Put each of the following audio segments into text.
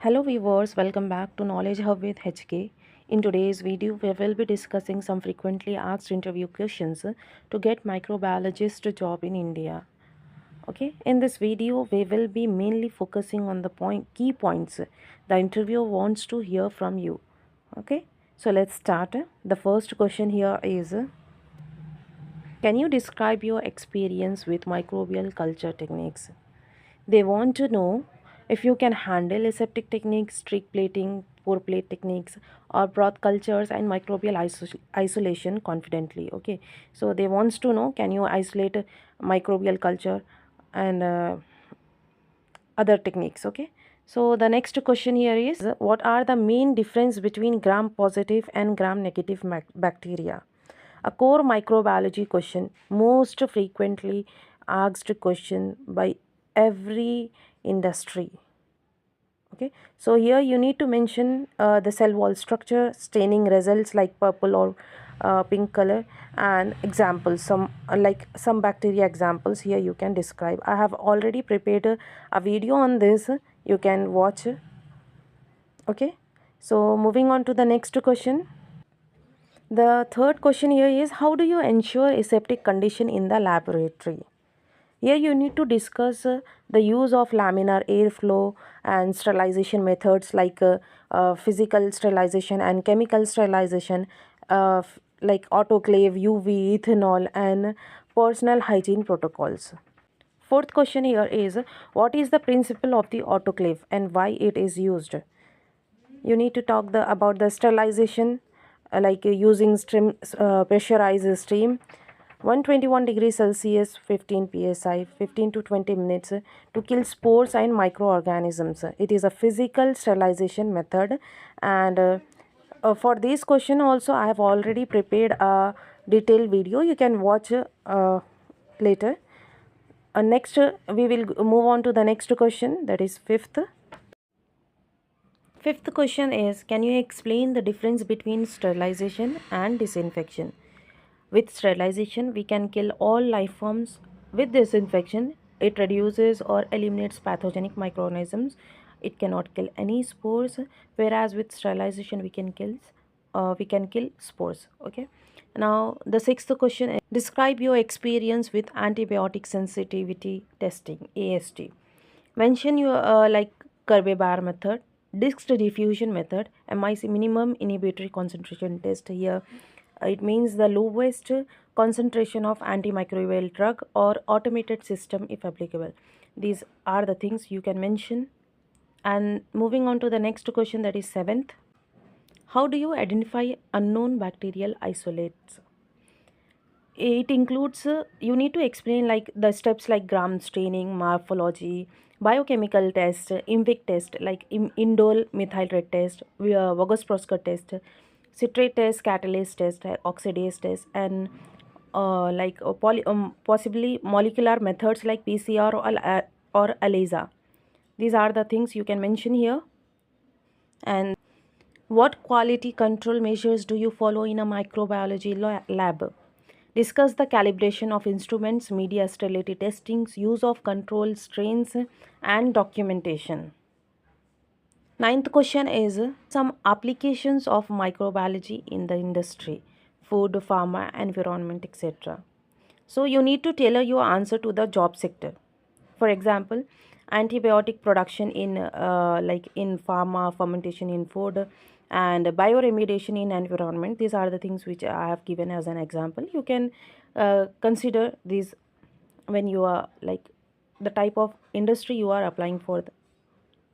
Hello viewers, welcome back to Knowledge Hub with HK. In today's video, we will be discussing some frequently asked interview questions to get microbiologist job in India. Okay, in this video, we will be mainly focusing on the key points the interviewer wants to hear from you. Okay, so let's start. The first question here is, can you describe your experience with microbial culture techniques? They want to know if you can handle aseptic techniques, streak plating, pour plate techniques, or broth cultures and microbial isolation confidently. Okay, so they wants to know, can you isolate microbial culture and other techniques. Okay, so the next question here is, what are the main difference between gram positive and gram negative bacteria? A core microbiology question, most frequently asked question by every industry. Okay, so here you need to mention the cell wall structure, staining results like purple or pink color, and examples, some like some bacteria examples here you can describe. I have already prepared a video on this, you can watch. Okay, so moving on to the next question. The third question here is, how do you ensure aseptic condition in the laboratory? Here you need to discuss the use of laminar airflow and sterilization methods like physical sterilization and chemical sterilization, like autoclave, UV, ethanol, and personal hygiene protocols. Fourth question here is, what is the principle of the autoclave and why it is used? You need to talk about the sterilization, like using pressurized steam, 121 degrees Celsius, 15 psi, 15 to 20 minutes to kill spores and microorganisms. It is a physical sterilization method, and for this question also I have already prepared a detailed video, you can watch later. Next we will move on to the next question, that is fifth. Fifth question is, can you explain the difference between sterilization and disinfection? With sterilization, we can kill all life forms. With disinfection, it reduces or eliminates pathogenic microorganisms. It cannot kill any spores, whereas with sterilization, we can kill spores. Okay. Now, the sixth question is, describe your experience with antibiotic sensitivity testing (AST). Mention your Kirby-Bar method, disc diffusion method, MIC minimum inhibitory concentration test here. It means the lowest concentration of antimicrobial drug or automated system if applicable. These are the things you can mention. And moving on to the next question, that is seventh. How do you identify unknown bacterial isolates? It includes, you need to explain like the steps like gram staining, morphology, biochemical test, IMVIC test like indole methylate test, Voges-Prosker test, citrate test, catalase test, oxidase test, and possibly molecular methods like PCR or ELISA. These are the things you can mention here. And what quality control measures do you follow in a microbiology lab? Discuss the calibration of instruments, media sterility testings, use of control strains, and documentation. Ninth question is, some applications of microbiology in the industry, food, pharma, environment, etc. So you need to tailor your answer to the job sector. For example, antibiotic production in in pharma, fermentation in food, and bioremediation in environment. These are the things which I have given as an example. You can consider these when you are like the type of industry you are applying for.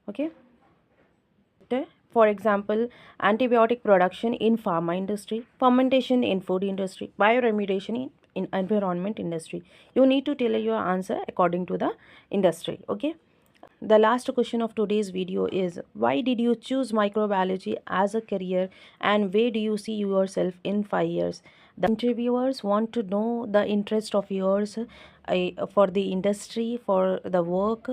Okay. For example, antibiotic production in pharma industry, fermentation in food industry, bioremediation in environment industry. You need to tailor your answer according to the industry. Okay. The last question of today's video is, why did you choose microbiology as a career and where do you see yourself in 5 years? The interviewers want to know the interest of yours for the industry, for the work.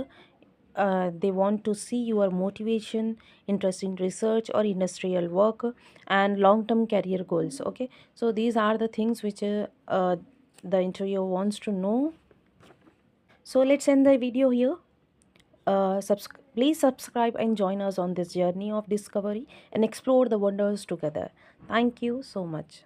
They want to see your motivation, interest in research or industrial work, and long-term career goals. Okay, so these are the things which the interviewer wants to know. So let's end the video here. Please subscribe and join us on this journey of discovery and explore the wonders together. Thank you so much.